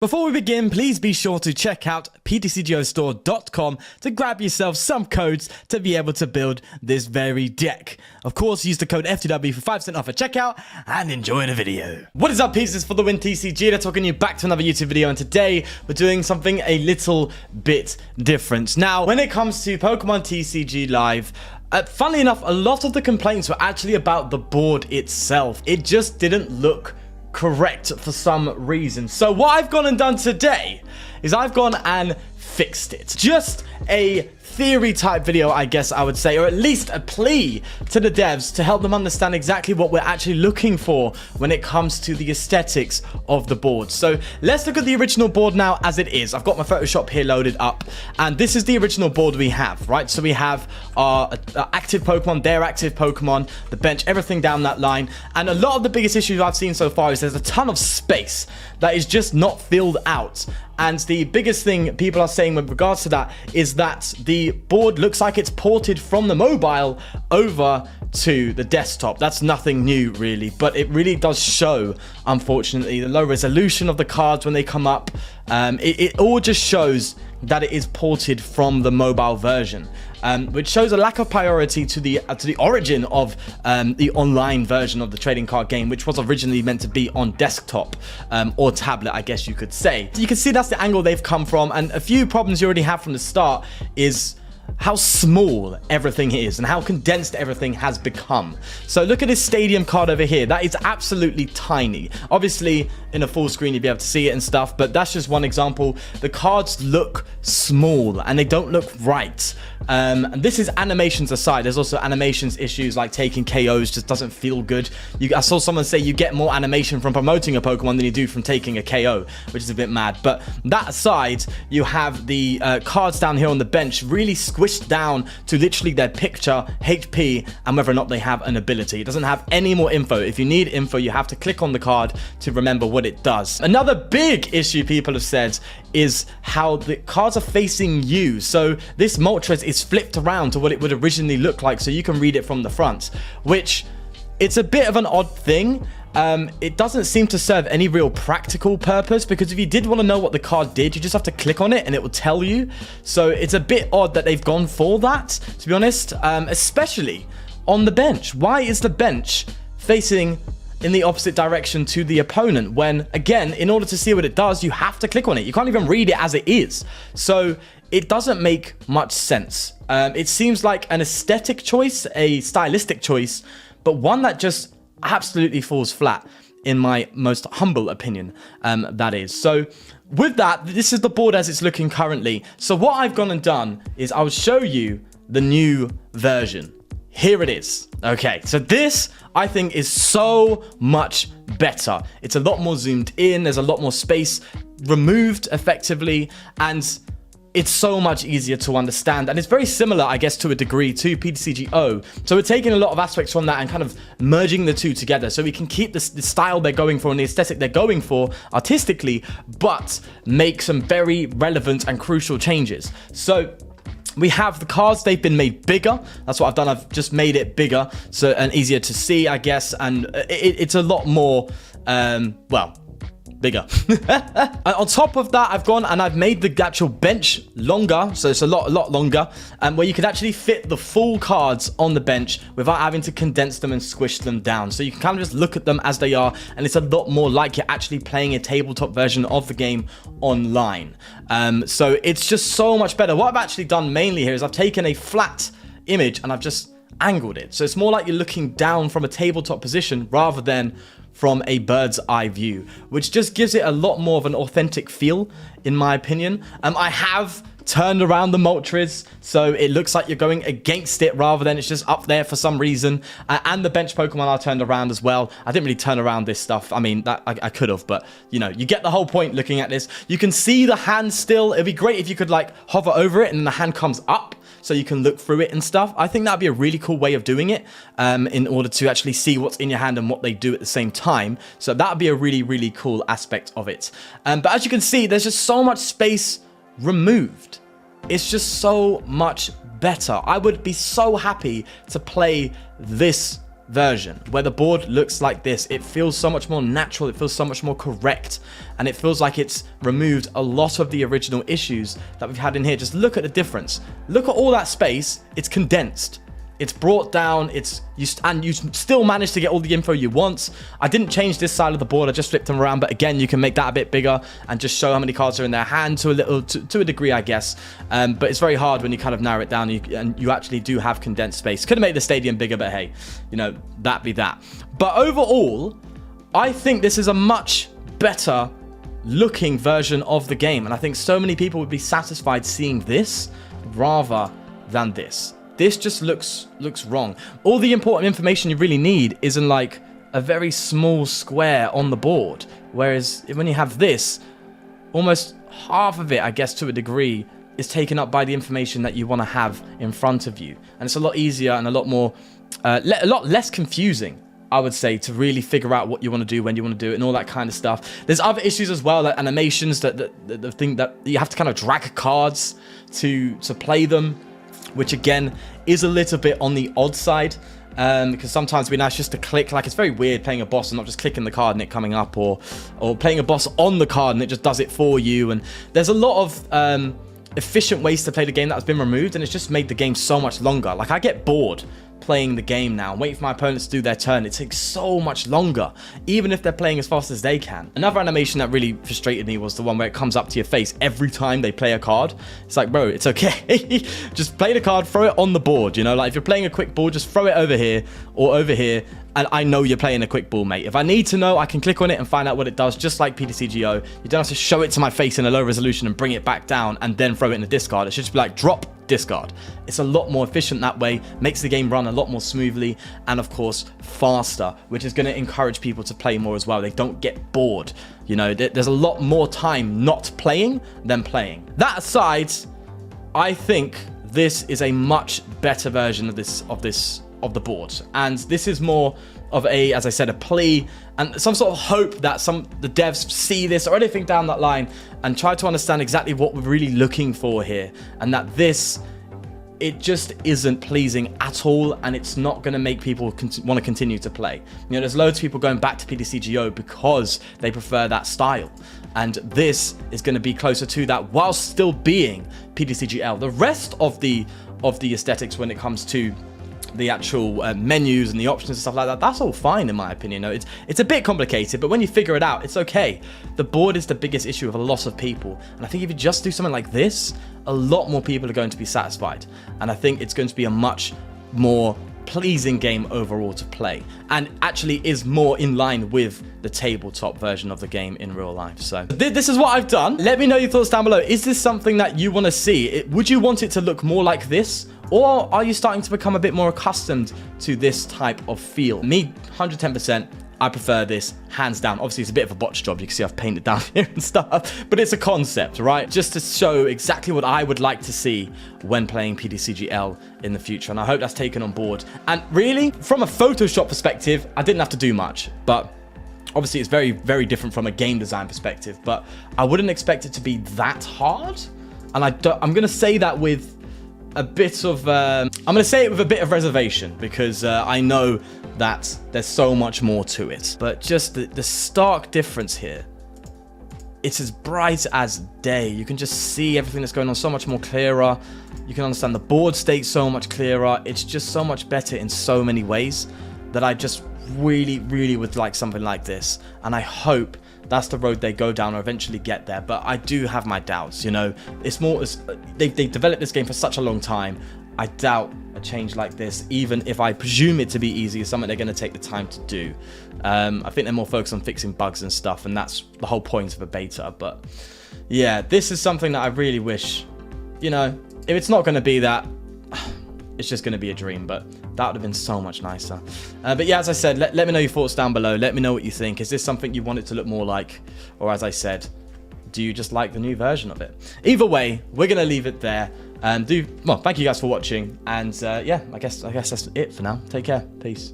Before we begin, please be sure to check out ptcgostore.com to grab yourself some codes to be able to build this very deck. Of course, use the code FTW for 5% off at checkout and enjoy the video. What is up, pieces for the win TCG? Let's welcome you back to another YouTube video, and today we're doing something a little bit different. Now, when it comes to Pokemon TCG Live, funnily enough, a lot of the complaints were actually about the board itself. It just didn't look correct for some reason. So what I've gone and done today is I've gone and fixed it. Just a theory type video, I guess I would say, or at least a plea to the devs to help them understand exactly what we're actually looking for when it comes to the aesthetics of the board. So let's look at the original board now as it is. I've got my Photoshop here loaded up, and this is the original board we have, right? So we have our active Pokemon, their active Pokemon, the bench, everything down that line. And a lot of the biggest issues I've seen so far is there's a ton of space that is just not filled out. And the biggest thing people are saying with regards to that is that the board looks like it's ported from the mobile over to the desktop. That's nothing new, really, but it really does show, unfortunately, the low resolution of the cards when they come up. It all just shows that it is ported from the mobile version, which shows a lack of priority to the origin of the online version of the trading card game, which was originally meant to be on desktop or tablet, I guess you could say. You can see that's the angle they've come from, and a few problems you already have from the start is how small everything is and how condensed everything has become. So look at this stadium card over here. That is absolutely tiny. Obviously, in a full screen, you'd be able to see it and stuff, but that's just one example. The cards look small and they don't look right. And this is animations aside. There's also animations issues, like taking KOs just doesn't feel good. I saw someone say you get more animation from promoting a Pokemon than you do from taking a KO, which is a bit mad. But that aside, you have the cards down here on the bench really squished down to literally their picture, HP, and whether or not they have an ability. It doesn't have any more info. If you need info, you have to click on the card to remember what it does. Another big issue people have said is how the cards are facing you. So this Moltres is flipped around to what it would originally look like, so you can read it from the front, which it's a bit of an odd thing. It doesn't seem to serve any real practical purpose, because if you did want to know what the card did, you just have to click on it and it will tell you. So it's a bit odd that they've gone for that, to be honest, especially on the bench. Why is the bench facing in the opposite direction to the opponent when, again, in order to see what it does, you have to click on it? You can't even read it as it is. So it doesn't make much sense. It seems like an aesthetic choice, a stylistic choice, but one that just absolutely falls flat, in my most humble opinion, that is. So with that, this is the board as it's looking currently. So what I've gone and done is I'll show you the new version. Here it is. Okay, so this, I think, is so much better. It's a lot more zoomed in. There's a lot more space removed effectively, and it's so much easier to understand, and it's very similar, I guess, to a degree to PTCGO. So we're taking a lot of aspects from that and kind of merging the two together so we can keep the style they're going for and the aesthetic they're going for artistically, but make some very relevant and crucial changes. So we have the cards, they've been made bigger. That's what I've done. I've just made it bigger so and easier to see, I guess, and it's a lot more, well, bigger. On top of that, I've gone and I've made the actual bench longer, so it's a lot longer, where you can actually fit the full cards on the bench without having to condense them and squish them down. So you can kind of just look at them as they are, and it's a lot more like you're actually playing a tabletop version of the game online. So it's just so much better. What I've actually done mainly here is I've taken a flat image and I've just angled it, so it's more like you're looking down from a tabletop position rather than from a bird's eye view, which just gives it a lot more of an authentic feel, in my opinion. I have turned around the Moltres, so it looks like you're going against it rather than it's just up there for some reason. And the bench Pokemon are turned around as well. I didn't really turn around this stuff. I mean, that I could have, but you know, you get the whole point looking at this. You can see the hand still. It'd be great if you could like hover over it and the hand comes up, so you can look through it and stuff. I think that'd be a really cool way of doing it, in order to actually see what's in your hand and what they do at the same time. So that would be a really cool aspect of it. But as you can see, there's just so much space removed. It's just so much better. I would be so happy to play this version where the board looks like this, it feels so much more natural, it feels so much more correct, and it feels like it's removed a lot of the original issues that we've had in here. Just look at the difference. Look at all that space. It's condensed. It's brought down, and you still manage to get all the info you want. I didn't change this side of the board, I just flipped them around, but again, you can make that a bit bigger and just show how many cards are in their hand to a degree, I guess. But it's very hard when you kind of narrow it down and you actually do have condensed space. Could have made the stadium bigger, but hey, you know, that be that. But overall, I think this is a much better looking version of the game, and I think so many people would be satisfied seeing this rather than this. This just looks wrong. All the important information you really need is in like a very small square on the board. Whereas when you have this, almost half of it, I guess to a degree, is taken up by the information that you want to have in front of you. And it's a lot easier and a lot more, a lot less confusing, I would say, to really figure out what you want to do, when you want to do it, and all that kind of stuff. There's other issues as well, like animations, the thing that you have to kind of drag cards to play them, which again is a little bit on the odd side, because sometimes it'd be nice just to click. Like, it's very weird playing a boss and not just clicking the card and it coming up, or playing a boss on the card and it just does it for you. And there's a lot of efficient ways to play the game that has been removed, and it's just made the game so much longer. Like, I get bored playing the game now and waiting for my opponents to do their turn. It takes so much longer, even if they're playing as fast as they can. Another animation that really frustrated me was the one where it comes up to your face every time they play a card. It's like, bro, it's okay. Just play the card, throw it on the board, you know? Like, if you're playing a quick ball, just throw it over here or over here, and I know you're playing a quick ball, mate. If I need to know, I can click on it and find out what it does, just like PTCGO. You don't have to show it to my face in a low resolution and bring it back down and then throw it in the discard. It should just be like, drop, discard. It's a lot more efficient that way, makes the game run a lot more smoothly, and of course faster, which is going to encourage people to play more as well. They don't get bored, you know. There's a lot more time not playing than playing. That aside, I think this is a much better version of the board, and this is more of a, as I said, a plea and some sort of hope that the devs see this or anything down that line and try to understand exactly what we're really looking for here, and that it just isn't pleasing at all, and it's not going to make people want to continue to play. You know, there's loads of people going back to PTCGO because they prefer that style, and this is going to be closer to that while still being PTCGL. The rest of the aesthetics when it comes to the actual menus and the options and stuff like that, that's all fine in my opinion. You know, it's a bit complicated, but when you figure it out, it's okay. The board is the biggest issue of a lot of people, and I think if you just do something like this, a lot more people are going to be satisfied, and I think it's going to be a much more pleasing game overall to play, and actually is more in line with the tabletop version of the game in real life. So this is what I've done. Let me know your thoughts down below. Is this something that you want to see? Would you want it to look more like this, or are you starting to become a bit more accustomed to this type of feel? Me, 110%. I prefer this, hands down. Obviously, it's a bit of a botch job. You can see I've painted down here and stuff, but it's a concept, right? Just to show exactly what I would like to see when playing PTCGL in the future, and I hope that's taken on board. And really, from a Photoshop perspective, I didn't have to do much, but obviously it's very, very different from a game design perspective, but I wouldn't expect it to be that hard. And I'm going to say that with a bit of, I'm going to say it with a bit of reservation, because I know that there's so much more to it. But just the stark difference here, it's as bright as day. You can just see everything that's going on so much more clearer. You can understand the board state so much clearer. It's just so much better in so many ways that I just really, really would like something like this. And I hope that's the road they go down or eventually get there. But I do have my doubts, you know. It's more, they've developed this game for such a long time. I doubt a change like this, even if I presume it to be easy, is something they're going to take the time to do. I think they're more focused on fixing bugs and stuff, and that's the whole point of a beta. But yeah, this is something that I really wish, you know, if it's not going to be that, it's just going to be a dream, but that would have been so much nicer. But yeah, as I said, let me know your thoughts down below. Let me know what you think. Is this something you want it to look more like? Or as I said, do you just like the new version of it? Either way, we're going to leave it there. Well, thank you guys for watching. And yeah, I guess that's it for now. Take care. Peace.